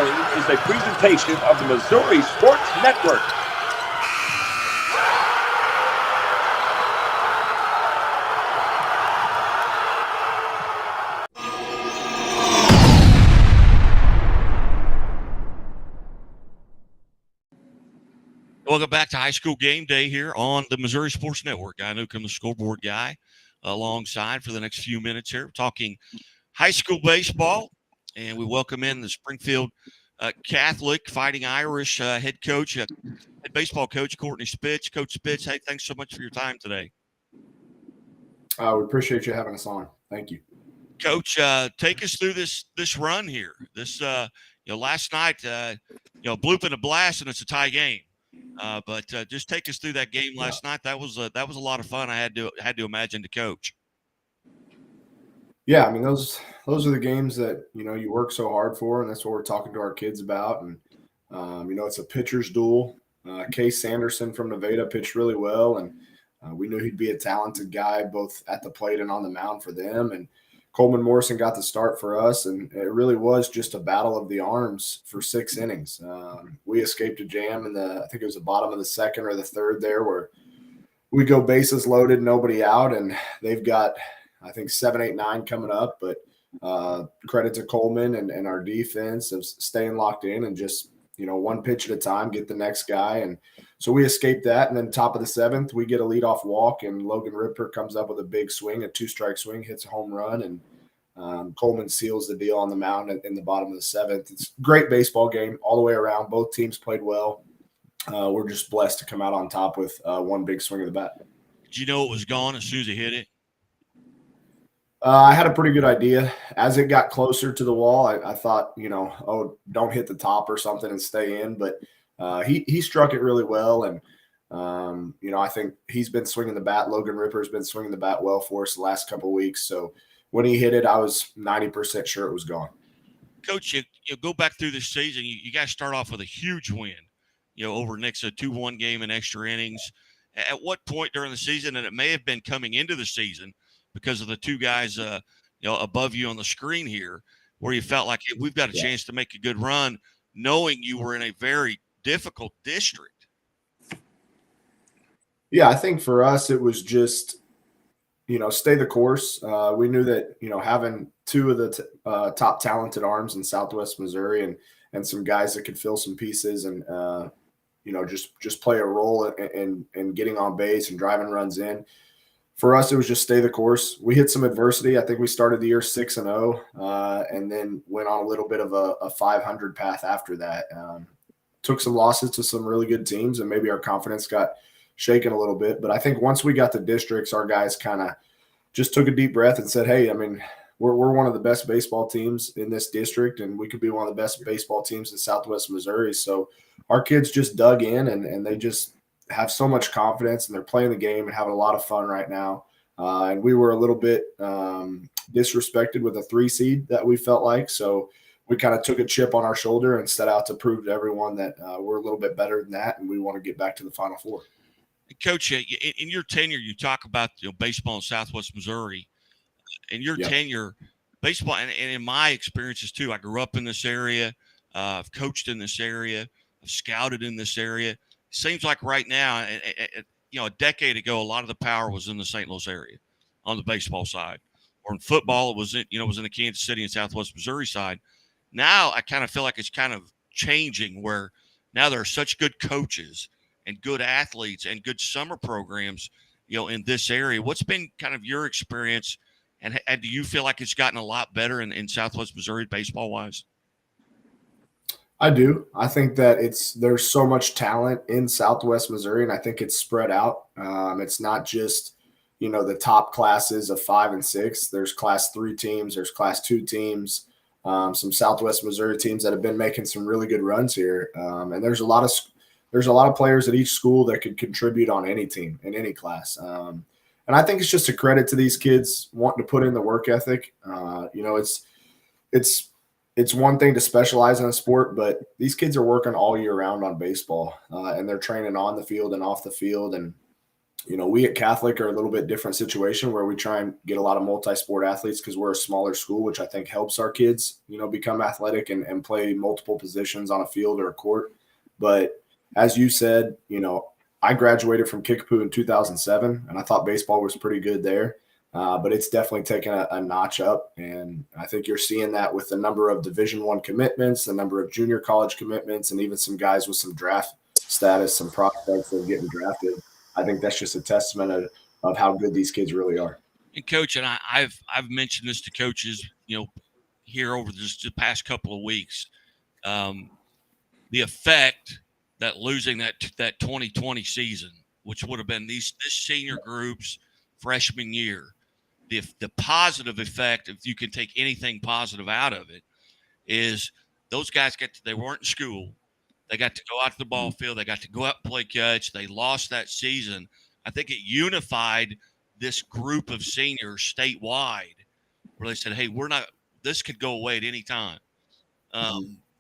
following is a presentation of the Missouri Sports Network. Welcome back to High School Game Day here on the Missouri Sports Network. Guy Newcomb, the scoreboard guy, alongside for the next few minutes here, talking high school baseball. And we welcome in the Springfield Catholic Fighting Irish head coach, head baseball coach, Courtney Spitz. Coach Spitz, hey, thanks so much for your time today. We appreciate you having us on. Thank you. Coach, take us through this run here. This, last night, bloop and a blast, and it's a tie game. But just take us through that game last night. That was a lot of fun. I had to imagine to coach. Yeah, I mean those are the games that you work so hard for, and that's what we're talking to our kids about. And it's a pitcher's duel. Case Sanderson from Nevada pitched really well, and we knew he'd be a talented guy both at the plate and on the mound for them. And Coleman Morrison got the start for us, and it really was just a battle of the arms for 6 innings. We escaped a jam in I think it was the bottom of the second or the third there, where we go bases loaded, nobody out, and they've got, I think, 7, 8, 9 coming up. But credit to Coleman and our defense of staying locked in and just, one pitch at a time, get the next guy. And so we escaped that. And then top of the 7th, we get a leadoff walk, and Logan Ripper comes up with a big swing, a 2-strike swing, hits a home run, and Coleman seals the deal on the mound in the bottom of the 7th. It's a great baseball game all the way around. Both teams played well. We're just blessed to come out on top with one big swing of the bat. Did you know it was gone as soon as he hit it? I had a pretty good idea. As it got closer to the wall, I thought, don't hit the top or something and stay in. But he struck it really well. And, I think he's been swinging the bat. Logan Ripper's been swinging the bat well for us the last couple of weeks. So when he hit it, I was 90% sure it was gone. Coach, you go back through this season, you guys start off with a huge win, over Nixa, 2-1 game in extra innings. At what point during the season, and it may have been coming into the season, because of the two guys, above you on the screen here, where you felt like we've got a chance to make a good run, knowing you were in a very difficult district? Yeah, I think for us it was just, stay the course. We knew that, having two of the top talented arms in Southwest Missouri and some guys that could fill some pieces and, just play a role in getting on base and driving runs in. For us, it was just stay the course. We hit some adversity. I think we started the year 6-0, and then went on a little bit of a 500 path after that. Took some losses to some really good teams, and maybe our confidence got shaken a little bit. But I think once we got to districts, our guys kind of just took a deep breath and said, hey, I mean, we're one of the best baseball teams in this district, and we could be one of the best baseball teams in Southwest Missouri. So our kids just dug in, and they just have so much confidence, and they're playing the game and having a lot of fun right now. And we were a little bit disrespected with a 3 seed that we felt like. So we kind of took a chip on our shoulder and set out to prove to everyone that we're a little bit better than that, and we want to get back to the Final Four. Coach, in your tenure, you talk about baseball in Southwest Missouri. In your tenure, baseball, and in my experiences too, I grew up in this area. I've coached in this area. I've scouted in this area. Seems like right now, a decade ago, a lot of the power was in the St. Louis area on the baseball side, or in football, it was in the Kansas City and Southwest Missouri side. Now I kind of feel like it's kind of changing, where now there are such good coaches and good athletes and good summer programs, in this area. What's been kind of your experience, and do you feel like it's gotten a lot better in Southwest Missouri baseball wise? I do. I think that there's so much talent in Southwest Missouri, and I think it's spread out. It's not just, the top classes of 5 and 6. There's Class 3 teams. There's Class 2 teams. Some Southwest Missouri teams that have been making some really good runs here. And there's a lot of players at each school that could contribute on any team in any class. And I think it's just a credit to these kids wanting to put in the work ethic. It's one thing to specialize in a sport, but these kids are working all year round on baseball, and they're training on the field and off the field. And We at Catholic are a little bit different situation where we try and get a lot of multi-sport athletes because we're a smaller school, which I think helps our kids, become athletic and play multiple positions on a field or a court. But as you said, I graduated from Kickapoo in 2007, and I thought baseball was pretty good there. But it's definitely taken a notch up, and I think you're seeing that with the number of Division I commitments, the number of junior college commitments, and even some guys with some draft status, some prospects that are getting drafted. I think that's just a testament of how good these kids really are. And Coach, and I've mentioned this to coaches, here over just the past couple of weeks, the effect that losing that 2020 season, which would have been this senior group's freshman year, the positive effect, if you can take anything positive out of it, is those guys they weren't in school. They got to go out to the ball field. They got to go out and play catch. They lost that season. I think it unified this group of seniors statewide where they said, hey, this could go away at any time.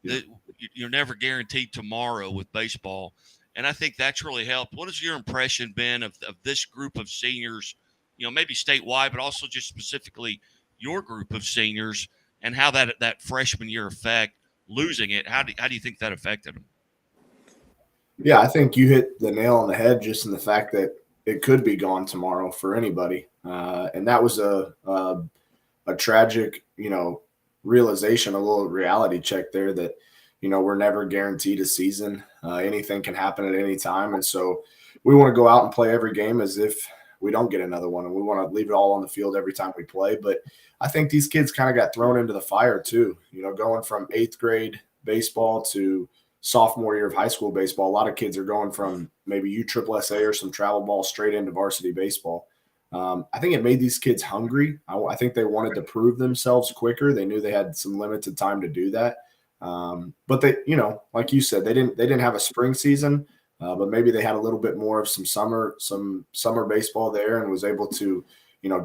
You're never guaranteed tomorrow with baseball. And I think that's really helped. What has your impression been of this group of seniors, maybe statewide, but also just specifically your group of seniors and how that freshman year effect, losing it, how do you think that affected them? Yeah, I think you hit the nail on the head just in the fact that it could be gone tomorrow for anybody. And that was a tragic, realization, a little reality check there that, we're never guaranteed a season. Anything can happen at any time. And so we want to go out and play every game as if we don't get another one. And we want to leave it all on the field every time we play. But I think these kids kind of got thrown into the fire too, going from 8th grade baseball to sophomore year of high school baseball. A lot of kids are going from maybe USSSA or some travel ball straight into varsity baseball. I think it made these kids hungry. I think they wanted to prove themselves quicker. They knew they had some limited time to do that. But they, like you said, they didn't have a spring season, but maybe they had a little bit more of some summer baseball there and was able to,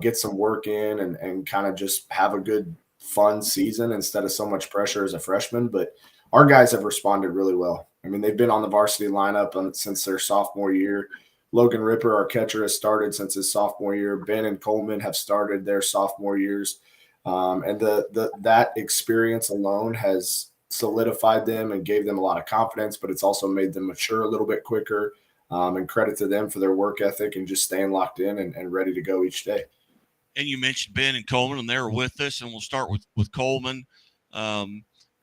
get some work in and kind of just have a good fun season instead of so much pressure as a freshman. But our guys have responded really well. I mean, they've been on the varsity lineup since their sophomore year. Logan Ripper, our catcher, has started since his sophomore year. Ben and Coleman have started their sophomore years. And that experience alone has solidified them and gave them a lot of confidence, but it's also made them mature a little bit quicker. And credit to them for their work ethic and just staying locked in and ready to go each day. And you mentioned Ben and Coleman, and they're with us, and we'll start with Coleman.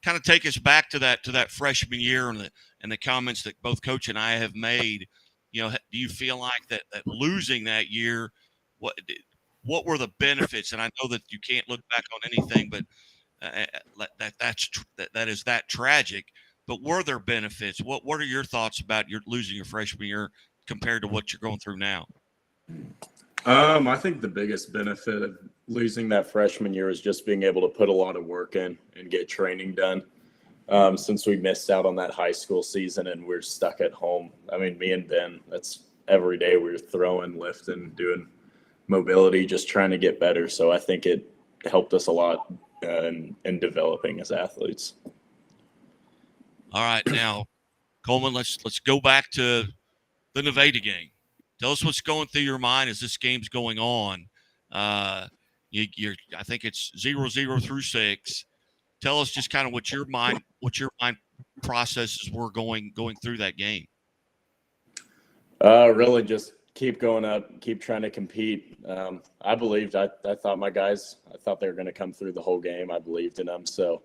Kind of take us back to that freshman year and the comments that both Coach and I have made. Do you feel like that losing that year, what were the benefits? And I know that you can't look back on anything, but that is that tragic. But were there benefits? What are your thoughts about losing your freshman year compared to what you're going through now? I think the biggest benefit of losing that freshman year is just being able to put a lot of work in and get training done. Since we missed out on that high school season and we're stuck at home. I mean, me and Ben, that's every day we're throwing, lifting, doing mobility, just trying to get better. So I think it helped us a lot in developing as athletes. All right, now, Coleman, let's go back to the Nevada game. Tell us what's going through your mind as this game's going on. I think it's 0-0 through 6. Tell us just kind of what your mind processes were going through that game. Really just keep going up, keep trying to compete. I thought my guys, I thought they were going to come through the whole game. I believed in them. So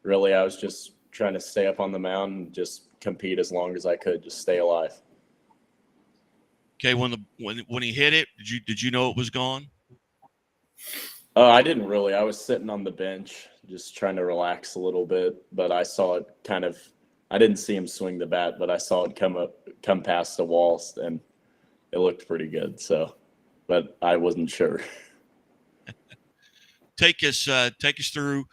really I was just trying to stay up on the mound and just compete as long as I could, just stay alive. Okay, when he hit it, did you know it was gone? I didn't really. I was sitting on the bench, just trying to relax a little bit. But I saw it I didn't see him swing the bat, but I saw it come past the walls, and it looked pretty good. So, but I wasn't sure. Take us through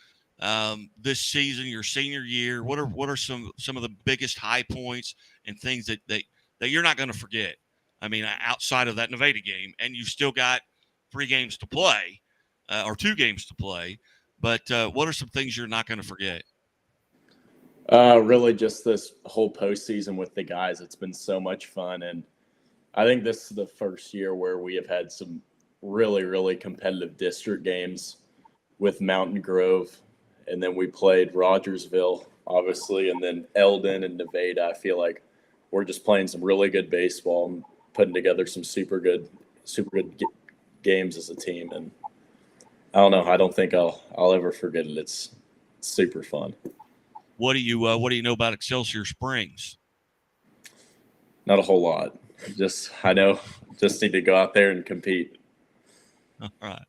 this season, your senior year. What are some of the biggest high points and things that you're not going to forget? I mean, outside of that Nevada game, and you've still got 3 games to play, or 2 games to play. But what are some things you're not going to forget? Really just this whole postseason with the guys. It's been so much fun. And I think this is the first year where we have had some really, really competitive district games with Mountain Grove. And then we played Rogersville, obviously, and then Eldon and Nevada. I feel like we're just playing some really good baseball and putting together some super good games as a team. And I don't know. I don't think I'll ever forget it. It's super fun. What do you know about Excelsior Springs? Not a whole lot. I know just need to go out there and compete. All right.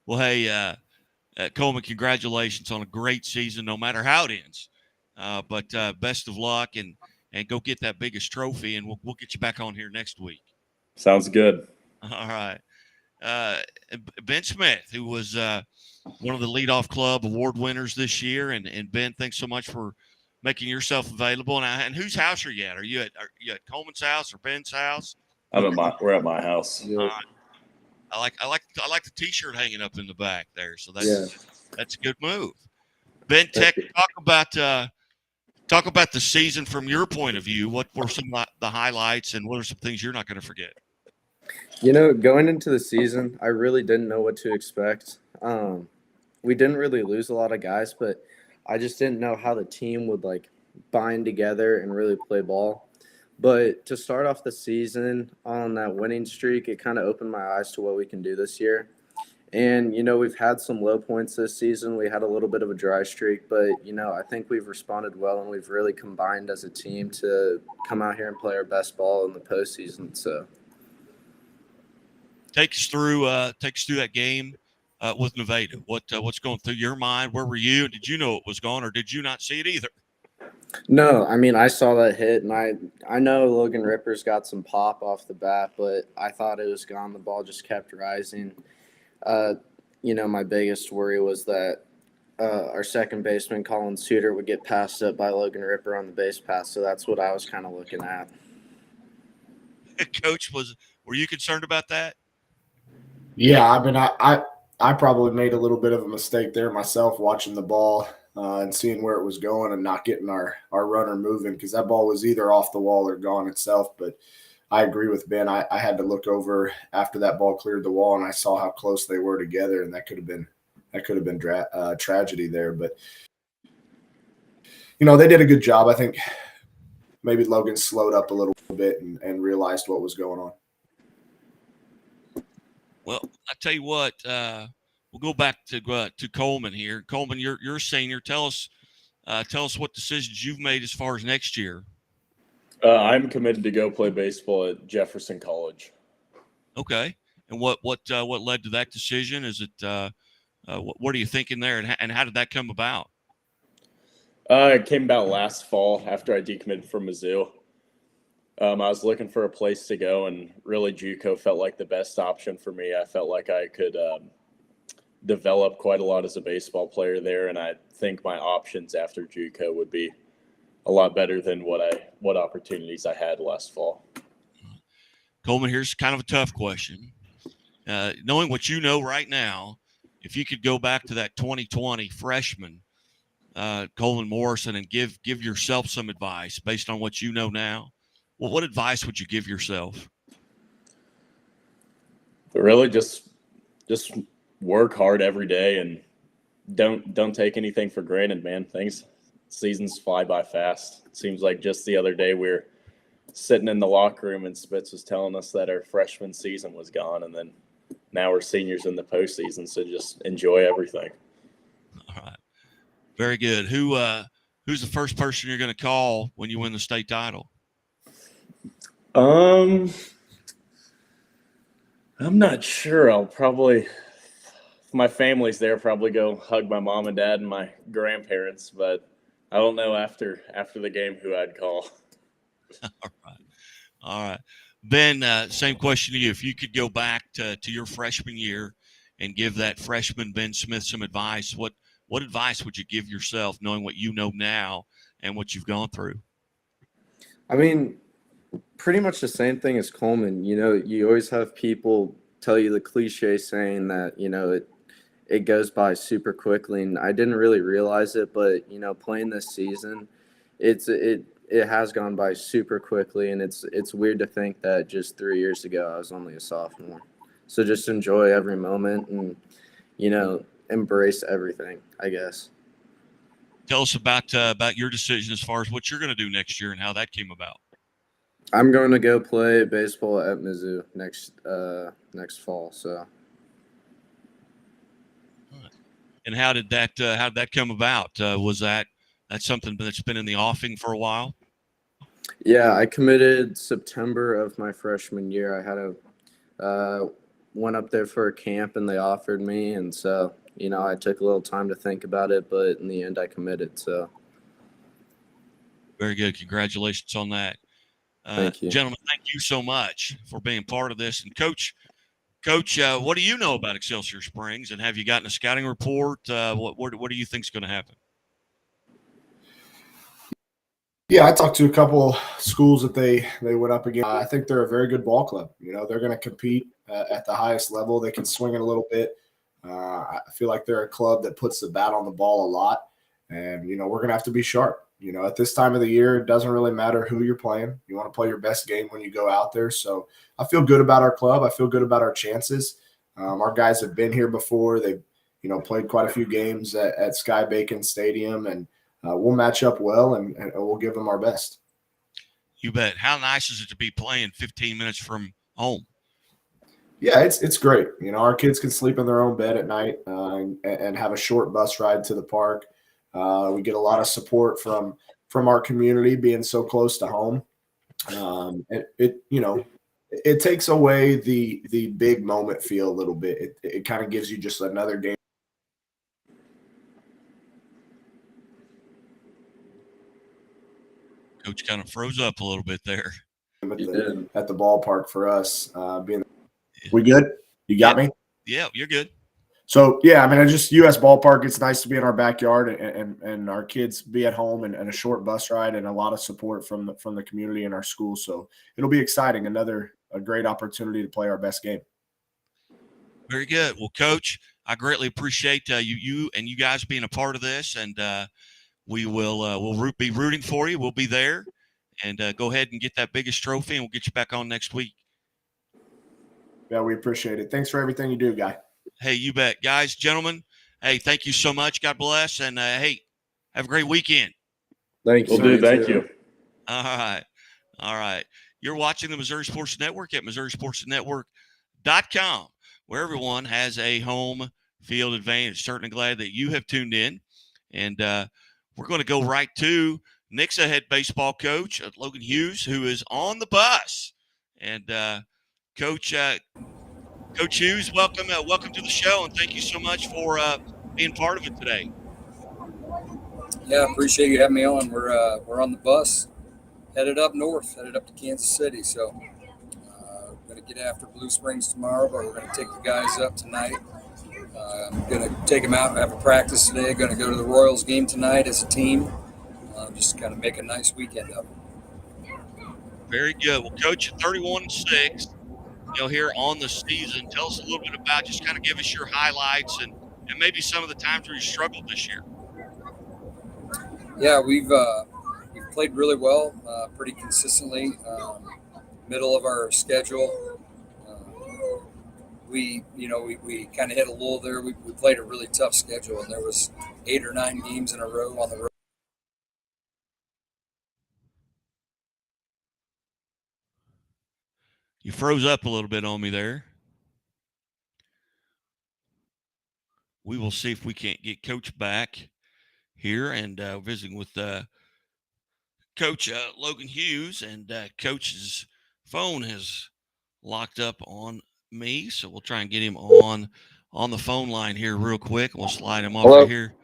Well, hey, Coleman, congratulations on a great season, no matter how it ends. But best of luck and go get that biggest trophy, and we'll get you back on here next week. Sounds good. All right. Ben Smith, who was one of the leadoff club award winners this year, and Ben, thanks so much for making yourself available. And whose house are you at? Are you at Coleman's house or Ben's house? We're at my house. Yeah. I like the T-shirt hanging up in the back there. So that's a good move. Ben, talk about the season from your point of view. What were some of the highlights, and what are some things you're not going to forget? Going into the season, I really didn't know what to expect. We didn't really lose a lot of guys, but I just didn't know how the team would bind together and really play ball. But to start off the season on that winning streak, it kind of opened my eyes to what we can do this year. And, we've had some low points this season. We had a little bit of a dry streak, but, I think we've responded well, and we've really combined as a team to come out here and play our best ball in the postseason. So take us through that game with Nevada. What's going through your mind? Where were you? Did you know it was gone, or did you not see it either? No, I saw that hit, and I know Logan Ripper's got some pop off the bat, but I thought it was gone. The ball just kept rising. My biggest worry was that our second baseman, Colin Suter, would get passed up by Logan Ripper on the base pass, so that's what I was kind of looking at. Coach, were you concerned about that? Yeah, I probably made a little bit of a mistake there myself watching the ball and seeing where it was going and not getting our runner moving, because that ball was either off the wall or gone itself. But I agree with Ben. I had to look over after that ball cleared the wall, and I saw how close they were together, and that could have been tragedy there. But they did a good job. I think maybe Logan slowed up a little bit and realized what was going on. Well, I tell you what, we'll go back to Coleman here. Coleman, you're a senior. Tell us what decisions you've made as far as next year. I'm committed to go play baseball at Jefferson College. Okay, and what led to that decision? Is it what are you thinking there, and how did that come about? It came about last fall after I decommitted from Mizzou. I was looking for a place to go, and really JUCO felt like the best option for me. I felt like I could develop quite a lot as a baseball player there, and I think my options after JUCO would be a lot better than what opportunities I had last fall. Coleman, here's kind of a tough question. Knowing what you know right now, if you could go back to that 2020 freshman, Coleman Morrison, and give yourself some advice based on what you know now, well, what advice would you give yourself? But really just work hard every day and don't take anything for granted, man. Seasons fly by fast. It seems like just the other day we were sitting in the locker room and Spitz was telling us that our freshman season was gone, and then now we're seniors in the postseason, so just enjoy everything. All right. Very good. Who's the first person you're going to call when you win the state title? I'm not sure. I'll probably, if my family's there, probably go hug my mom and dad and my grandparents, but I don't know after the game who I'd call. All right. Ben, same question to you. If you could go back to your freshman year and give that freshman Ben Smith some advice, what advice would you give yourself, knowing what you know now and what you've gone through? Pretty much the same thing as Coleman. You always have people tell you the cliche saying that, it goes by super quickly, and I didn't really realize it, but, playing this season, it has gone by super quickly, and it's weird to think that just 3 years ago I was only a sophomore. So just enjoy every moment and, embrace everything, I guess. Tell us about your decision as far as what you're going to do next year and how that came about. I'm going to go play baseball at Mizzou next fall. So. And how did that come about? Was that's something that's been in the offing for a while? Yeah, I committed September of my freshman year. I had went up there for a camp and they offered me, and so I took a little time to think about it, but in the end I committed. So. Very good. Congratulations on that. Thank you. Gentlemen, thank you so much for being part of this. And Coach, what do you know about Excelsior Springs, and have you gotten a scouting report? What do you think is going to happen? Yeah, I talked to a couple schools that they went up against. I think they're a very good ball club. They're going to compete at the highest level. They can swing it a little bit. I feel like they're a club that puts the bat on the ball a lot, and we're going to have to be sharp. At this time of the year, it doesn't really matter who you're playing. You want to play your best game when you go out there. So I feel good about our club. I feel good about our chances. Our guys have been here before. They've, played quite a few games at Sky Bacon Stadium, and we'll match up well, and we'll give them our best. You bet. How nice is it to be playing 15 minutes from home? Yeah, it's great. Our kids can sleep in their own bed at night and have a short bus ride to the park. We get a lot of support from our community being so close to home. It takes away the big moment feel a little bit. It kind of gives you just another game. Coach kind of froze up a little bit there. At the ballpark for us. We good? You got me? Yeah, you're good. So, yeah, just U.S. ballpark, it's nice to be in our backyard and our kids be at home and a short bus ride and a lot of support from the community and our school. So it'll be exciting. A great opportunity to play our best game. Very good. Well, Coach, I greatly appreciate you and you guys being a part of this, and we will we'll be rooting for you. We'll be there, and go ahead and get that biggest trophy, and we'll get you back on next week. Yeah, we appreciate it. Thanks for everything you do, Guy. Hey, you bet. Guys, gentlemen, hey, thank you so much. God bless. And, hey, have a great weekend. Thank you. Will do. Thank you. All right. You're watching the Missouri Sports Network at MissouriSportsNetwork.com, where everyone has a home field advantage. Certainly glad that you have tuned in. And we're going to go right to Nixa head baseball coach, Logan Hughes, who is on the bus. And, Coach Hughes, welcome to the show, and thank you so much for being part of it today. Yeah, appreciate you having me on. We're on the bus, headed up north, headed up to Kansas City. So we're going to get after Blue Springs tomorrow, but we're going to take the guys up tonight. I'm going to take them out and have a practice today. Going to go to the Royals game tonight as a team. Just kind of make a nice weekend of it. Very good. Well, Coach, at 31-6. Here on the season, tell us a little bit about, just kind of give us your highlights and maybe some of the times where you struggled this year. Yeah, we've played really well, pretty consistently. Middle of our schedule, we kind of hit a lull there. We played a really tough schedule, and there was 8 or 9 games in a row on the road. You froze up a little bit on me there. We will see if we can't get Coach back here and visiting with Coach Logan Hughes. And Coach's phone has locked up on me, so we'll try and get him on the phone line here real quick. We'll slide him over here.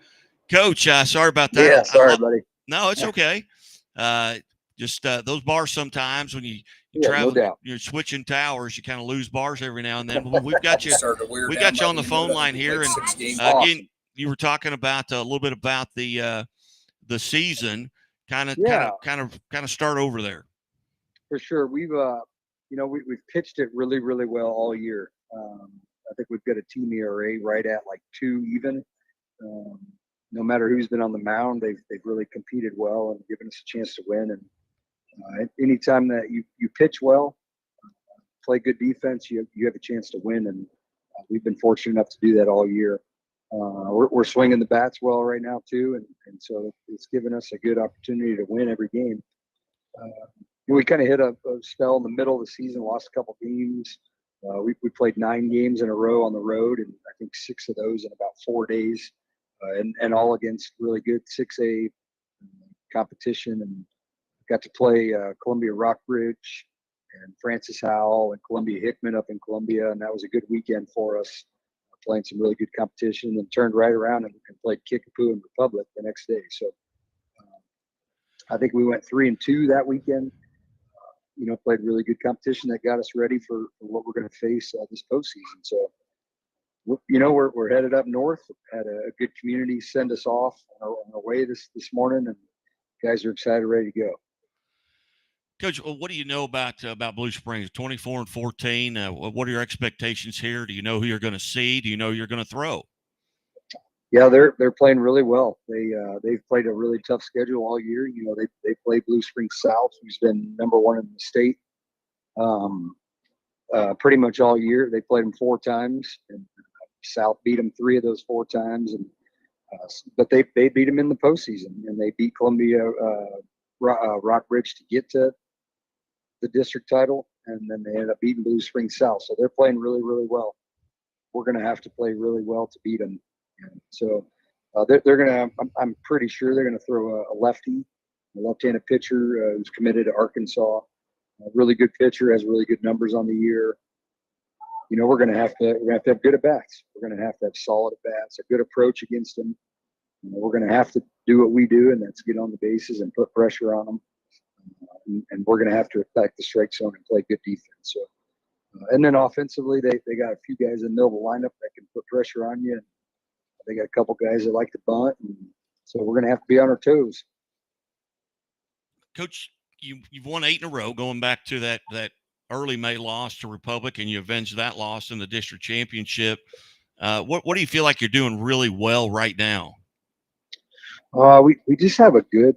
Coach, sorry about that. Yeah, sorry, buddy. No, it's okay. Just those bars sometimes when you Yeah, travel, no doubt. you're switching towers, you kind of lose bars every now and then. But we've got you. We got you on the phone line here, and again, you were talking about a little bit about the season. Kind of start over there. For sure, we've pitched it really, really well all year. I think we've got a team ERA right at like 2 even. No matter who's been on the mound, they've really competed well and given us a chance to win. And Anytime that you pitch well, play good defense, you have a chance to win, and we've been fortunate enough to do that all year. We're swinging the bats well right now too, and so it's given us a good opportunity to win every game. We kind of hit a spell in the middle of the season, lost a couple games. We played 9 games in a row on the road, and I think 6 of those in about 4 days, and all against really good 6A competition. And got to play Columbia Rockbridge and Francis Howell and Columbia Hickman up in Columbia, and that was a good weekend for us, playing some really good competition, and turned right around and played Kickapoo and Republic the next day. So I think we went 3-2 that weekend. Played really good competition that got us ready for what we're going to face this postseason. So, we're headed up north. Had a good community send us off on our way this morning, and guys are excited, ready to go. Coach, what do you know about Blue Springs? 24-14. What are your expectations here? Do you know who you're going to see? Do you know who you're going to throw? Yeah, they're playing really well. They've played a really tough schedule all year. They play Blue Springs South, who's been number 1 in the state, pretty much all year. They played them 4 times, and South beat them 3 of those 4 times. And but they beat them in the postseason, and they beat Columbia Rockbridge to get to the district title, and then they ended up beating Blue Springs South. So they're playing really, really well. We're going to have to play really well to beat them. And so they're going to. I'm pretty sure they're going to throw a lefty, a left-handed pitcher who's committed to Arkansas. A really good pitcher, has really good numbers on the year. We're going to have to have good at bats. We're going to have solid at bats, a good approach against them. We're going to have to do what we do, and that's get on the bases and put pressure on them. And we're going to have to attack the strike zone and play good defense. So, and then offensively, they got a few guys in the middle of the lineup that can put pressure on you. And they got a couple guys that like to bunt, and so we're going to have to be on our toes. Coach, you've won 8 in a row, going back to that early May loss to Republic, and you avenged that loss in the district championship. What do you feel like you're doing really well right now? We just have a good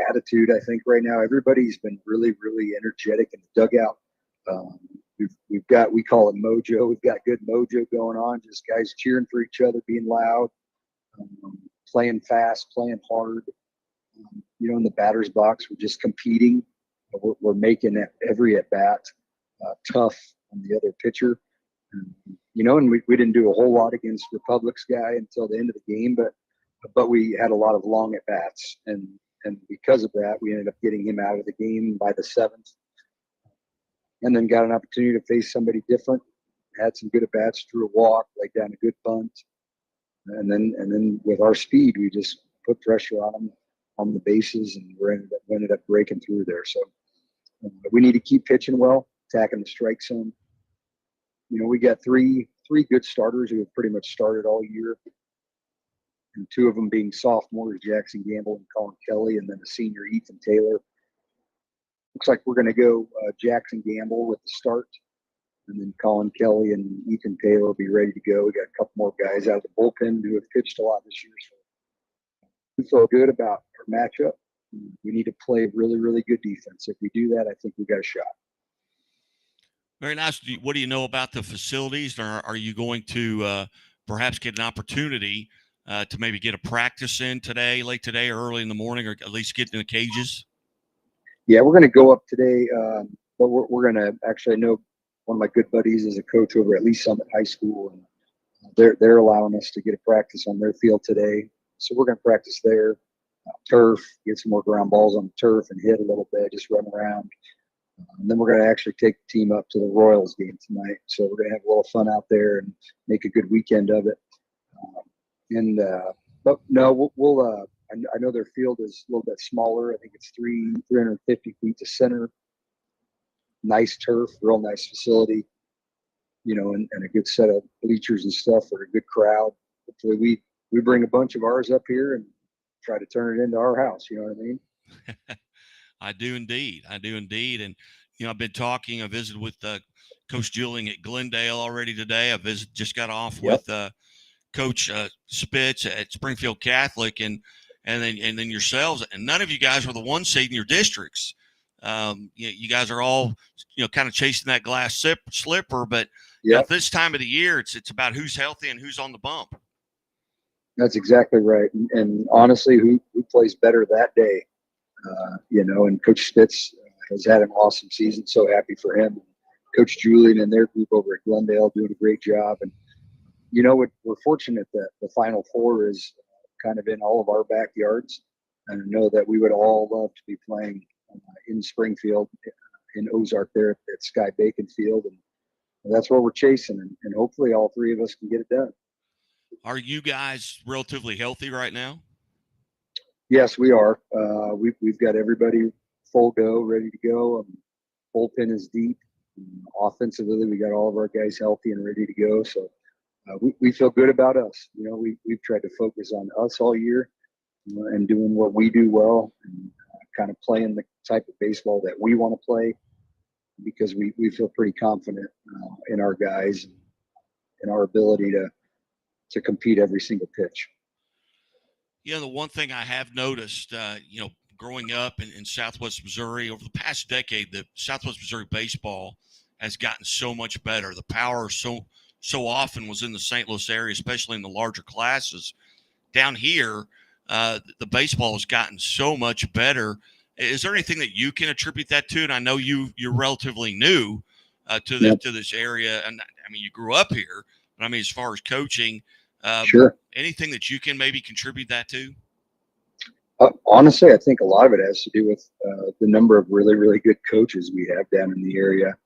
attitude, I think, right now. Everybody's been really, really energetic in the dugout. We call it mojo. We've got good mojo going on. Just guys cheering for each other, being loud, playing fast, playing hard. In the batter's box, we're just competing. We're making every at bat tough on the other pitcher. And we didn't do a whole lot against Republic's guy until the end of the game, but we had a lot of long at bats, and because of that, we ended up getting him out of the game by the 7th, and then got an opportunity to face somebody different. Had some good at bats, drew a walk, laid down a good bunt, and then with our speed, we just put pressure on them on the bases, and we ended up breaking through there. So we need to keep pitching well, attacking the strike zone. We got three good starters who have pretty much started all year, and 2 of them being sophomores, Jackson Gamble and Colin Kelly, and then a senior, Ethan Taylor. Looks like we're going to go Jackson Gamble with the start, and then Colin Kelly and Ethan Taylor will be ready to go. We got a couple more guys out of the bullpen who have pitched a lot this year, so we feel good about our matchup. We need to play really, really good defense. If we do that, I think we got a shot. Very nice. What do you know about the facilities? Are you going to perhaps get an opportunity to maybe get a practice in today, late today, or early in the morning, or at least get in the cages? Yeah, we're going to go up today, but we're going to actually, I know one of my good buddies is a coach over at Lee Summit High School, and they're allowing us to get a practice on their field today. So we're going to practice there, turf, get some more ground balls on the turf and hit a little bit, just run around. And then we're going to actually take the team up to the Royals game tonight. So we're going to have a little fun out there and make a good weekend of it. But no, we'll I know their field is a little bit smaller. I think it's 350 feet to center. Nice turf, real nice facility, and a good set of bleachers and stuff for a good crowd. Hopefully we bring a bunch of ours up here and try to turn it into our house. You know what I mean? I do indeed. And, I've been talking, I visited with Coach Julian at Glendale already today. Just got off with Coach Spitz at Springfield Catholic, and then yourselves. And none of you guys were the 1 seed in your districts. You guys are all, kind of chasing that glass slipper, but at this time of the year, it's about who's healthy and who's on the bump. That's exactly right. And honestly, who plays better that day? And Coach Spitz has had an awesome season. So happy for him. Coach Julian and their group over at Glendale doing a great job. And, we're fortunate that the Final Four is kind of in all of our backyards. And I know that we would all love to be playing in Springfield, in Ozark there at Sky Bacon Field. And that's what we're chasing. And hopefully all three of us can get it done. Are you guys relatively healthy right now? Yes, we are. We've got everybody full go, ready to go. Bullpen is deep. Offensively, we got all of our guys healthy and ready to go. So we feel good about us. We've tried to focus on us all year and doing what we do well and kind of playing the type of baseball that we want to play because we feel pretty confident in our guys and our ability to compete every single pitch. The one thing I have noticed, growing up in Southwest Missouri over the past decade, the Southwest Missouri baseball has gotten so much better. The power so often was in the St. Louis area, especially in the larger classes. Down here, the baseball has gotten so much better. Is there anything that you can attribute that to? And I know you're relatively new to this area, and I mean you grew up here. But I mean, as far as coaching, sure. Anything that you can maybe contribute that to? Honestly, I think a lot of it has to do with the number of really, really good coaches we have down in the area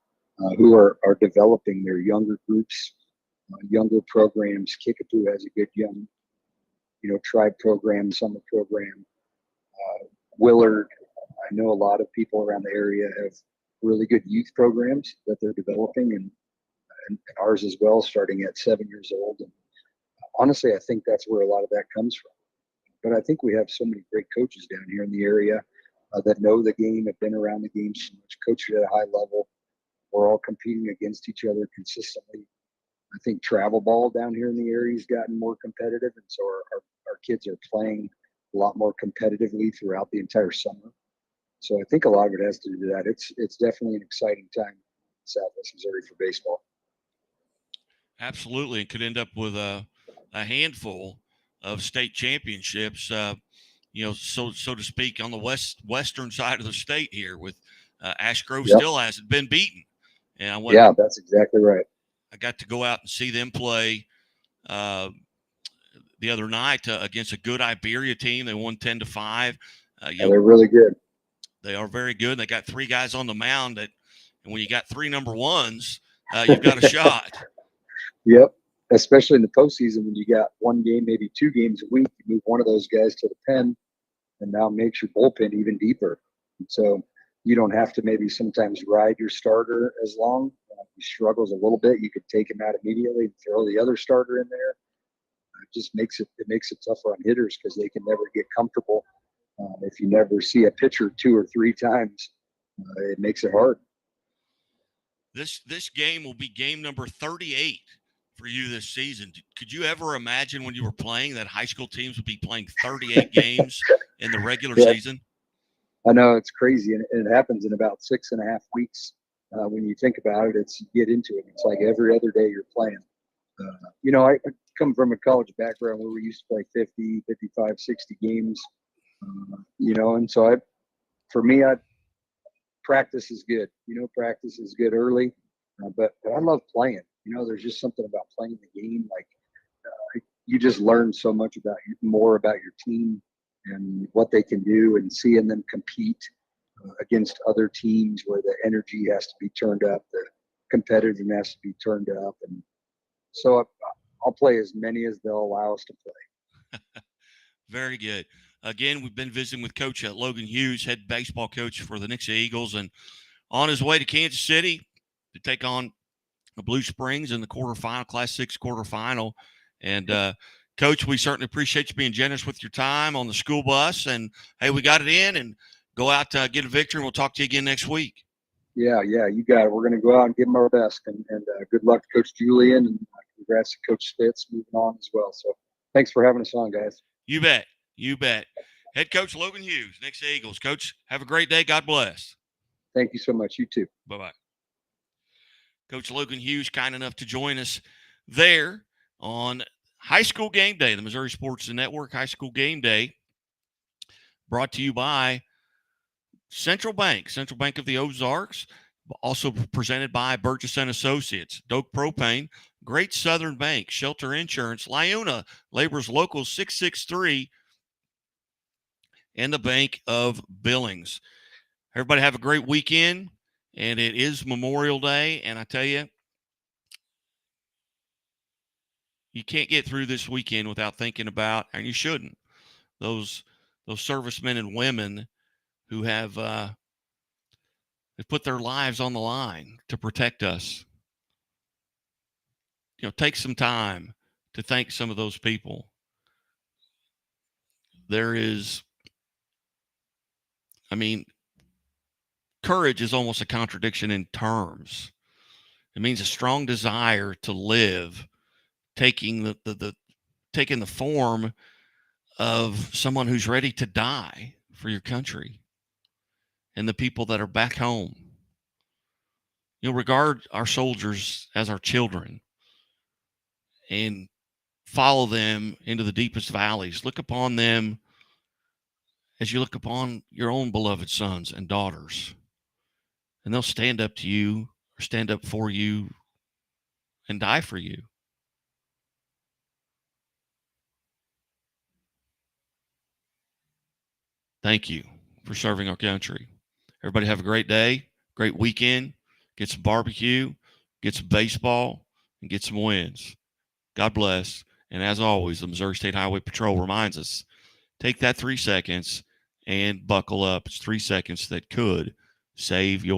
who are developing their younger groups, younger programs. Kickapoo has a good young, tribe program, summer program. Willard, I know a lot of people around the area have really good youth programs that they're developing, and ours as well, starting at 7 years old. And honestly, I think that's where a lot of that comes from. But I think we have so many great coaches down here in the area that know the game, have been around the game so much, coached at a high level. We're all competing against each other consistently. I think travel ball down here in the area has gotten more competitive, and so our kids are playing a lot more competitively throughout the entire summer. So I think a lot of it has to do with that. It's definitely an exciting time in Southwest Missouri for baseball. Absolutely, and could end up with a handful of state championships, so to speak, on the western side of the state here. With Ash Grove still hasn't been beaten, and that's exactly right. I got to go out and see them play the other night against a good Iberia team. They won 10-5. They're really good. They are very good. They got three guys on the mound and when you got three number ones, you've got a shot. Yep. Especially in the postseason when you got one game, maybe 2 games a week, you move one of those guys to the pen and now makes your bullpen even deeper. And so you don't have to maybe sometimes ride your starter as long. He struggles a little bit. You could take him out immediately and throw the other starter in there. It just makes it tougher on hitters because they can never get comfortable. If you never see a pitcher 2 or 3 times, it makes it hard. This game will be game number 38 for you this season. Could you ever imagine when you were playing that high school teams would be playing 38 games in the regular season? I know, it's crazy, and it happens in about 6.5 weeks. When you think about it, you get into it. It's like every other day you're playing. I come from a college background where we used to play 50, 55, 60 games. And so for me, practice is good. Practice is good early, but I love playing. There's just something about playing the game. Like you just learn so much more about your team and what they can do, and seeing them compete against other teams where the energy has to be turned up, the competitiveness has to be turned up, and so I'll play as many as they'll allow us to play. Very good. Again, we've been visiting with Coach Logan Hughes, head baseball coach for the Nixa Eagles, and on his way to Kansas City to take on the Blue Springs in the quarterfinal, Class 6 quarterfinal. And, Coach, we certainly appreciate you being generous with your time on the school bus. And, hey, we got it in, and go out to get a victory, and we'll talk to you again next week. Yeah, you got it. We're going to go out and give them our best, and good luck to Coach Julian, and congrats to Coach Spitz moving on as well. So thanks for having us on, guys. You bet. Head coach Logan Hughes, Nixa Eagles. Coach, have a great day. God bless. Thank you so much. You too. Bye-bye. Coach Logan Hughes, kind enough to join us there on High School Game Day, the Missouri Sports Network High School Game Day, brought to you by Central Bank of the Ozarks, also presented by Burgess & Associates, Doak Propane, Great Southern Bank, Shelter Insurance, Liona, Labor's Local 663, and the Bank of Billings. Everybody have a great weekend, and it is Memorial Day, and I tell you, you can't get through this weekend without thinking about, and you shouldn't, those servicemen and women who have put their lives on the line to protect us. Take some time to thank some of those people. Courage is almost a contradiction in terms. It means a strong desire to live, taking the form of someone who's ready to die for your country and the people that are back home. Regard our soldiers as our children and follow them into the deepest valleys. Look upon them as you look upon your own beloved sons and daughters, and they'll stand up to you or stand up for you and die for you. Thank you for serving our country. Everybody have a great day, great weekend. Get some barbecue, get some baseball, and get some wins. God bless. And as always, the Missouri State Highway Patrol reminds us, take that 3 seconds and buckle up. It's 3 seconds that could save your